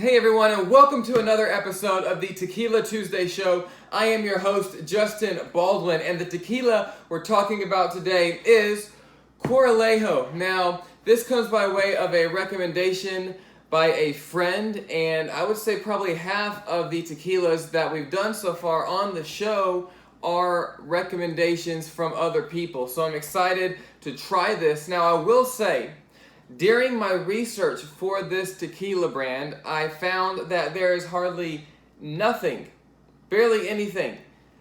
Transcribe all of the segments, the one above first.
Hey everyone, and welcome to another episode of the Tequila Tuesday Show. I am your host, Justin Baldwin, and the tequila we're talking about today is Corralejo. Now, this comes by way of a recommendation by a friend, and I would say probably half of the tequilas that we've done so far on the show are recommendations from other people. So I'm excited to try this. Now, I will say, during my research for this tequila brand, I found that there is hardly nothing, barely anything,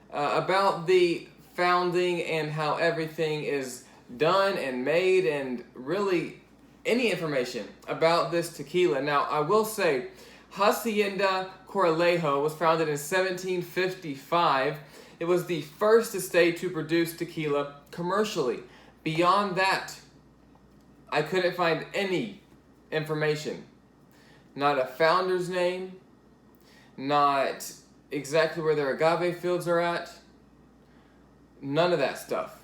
about the founding and how everything is done and made, and really any information about this tequila. Now, I will say, Hacienda Corralejo was founded in 1755. It was the first estate to produce tequila commercially. Beyond that, I couldn't find any information. Not a founder's name, not exactly where their agave fields are at, none of that stuff.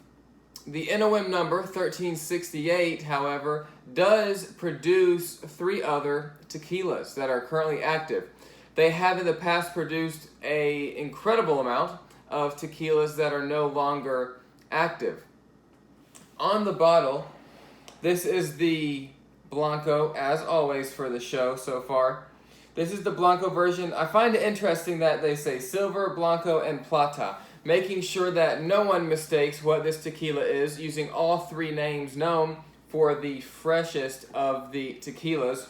The NOM number, 1368, however, does produce 3 other tequilas that are currently active. They have in the past produced an incredible amount of tequilas that are no longer active. On the bottle, this is the Blanco, as always for the show so far. This is the Blanco version. I find it interesting that they say Silver, Blanco, and Plata, making sure that no one mistakes what this tequila is, using all 3 names known for the freshest of the tequilas.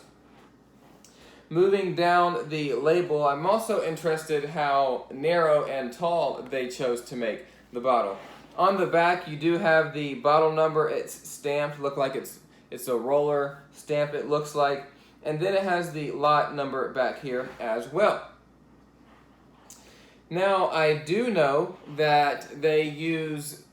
Moving down the label, I'm also interested how narrow and tall they chose to make the bottle. On the back, you do have the bottle number. It's stamped, look like it's a roller stamp, it looks like. And then it has the lot number back here as well. Now, I do know that they use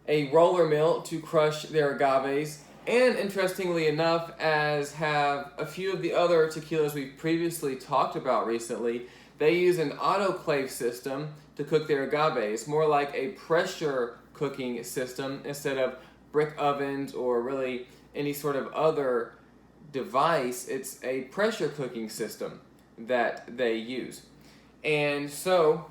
a roller mill to crush their agaves. And interestingly enough, as have a few of the other tequilas we've previously talked about recently, they use an autoclave system to cook their agaves, more like a pressure cooking system instead of brick ovens or really any sort of other device. It's a pressure cooking system that they use. And so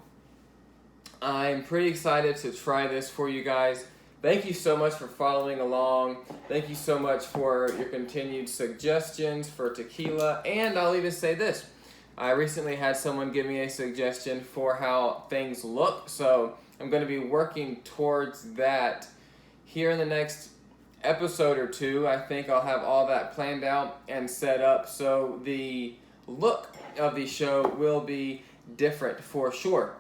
I'm pretty excited to try this for you guys. Thank you so much for following along. Thank you so much for your continued suggestions for tequila. And I'll even say this. I recently had someone give me a suggestion for how things look, so I'm going to be working towards that here in the next episode or 2. I think I'll have all that planned out and set up, so the look of the show will be different for sure.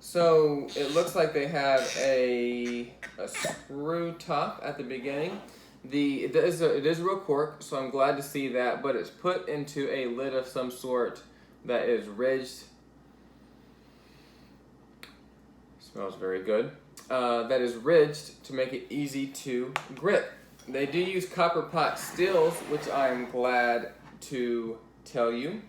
So it looks like they have a screw top at the beginning. It is a real cork, so I'm glad to see that, but it's put into a lid of some sort that is ridged. Smells very good. That is ridged to make it easy to grip. They do use copper pot stills, which I'm glad to tell you.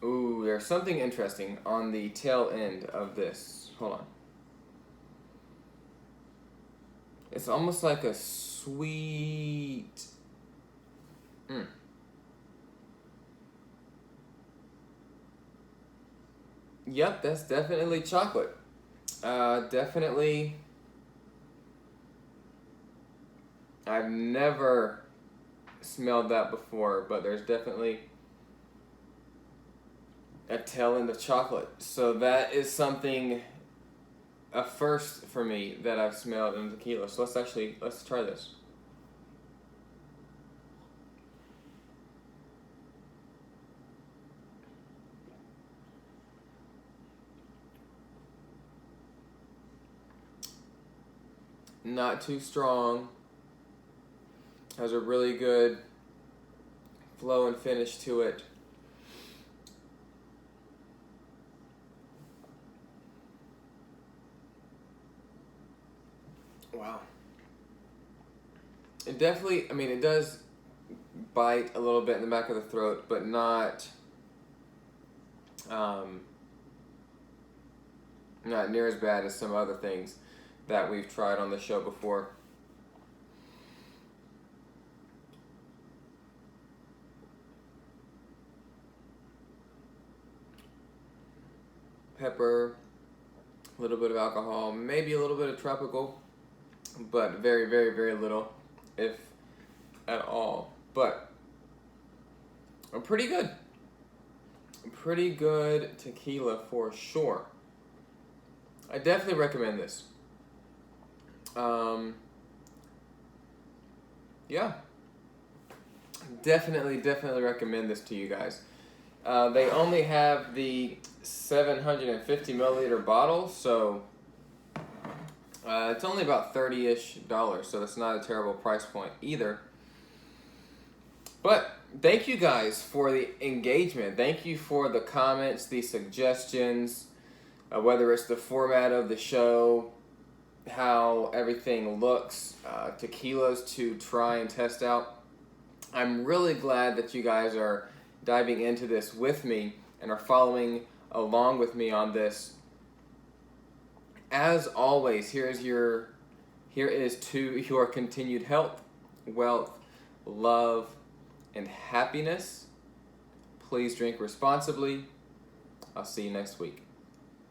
Ooh, there's something interesting on the tail end of this. Hold on. It's almost like a sweet... Yep, that's definitely chocolate. Definitely... I've never smelled that before, but there's definitely a tail end of chocolate. So that is something, a first for me, that I've smelled in tequila. So let's try this. Not too strong. Has a really good flow and finish to it. Wow. It definitely, it does bite a little bit in the back of the throat, but not not near as bad as some other things. that we've tried on the show before. Pepper, a little bit of alcohol, maybe a little bit of tropical, but very, very, very little, if at all. But pretty good. Pretty good tequila for sure. I definitely recommend this. Yeah. Definitely recommend this to you guys. They only have the 750 milliliter bottle, so it's only about $30-ish, so that's not a terrible price point either. But thank you guys for the engagement. Thank you for the comments, the suggestions, whether it's the format of the show, how everything looks, tequilas to try and test out. I'm really glad that you guys are diving into this with me and are following along with me on this. As always, here is to your continued health, wealth, love, and happiness. Please drink responsibly. I'll see you next week.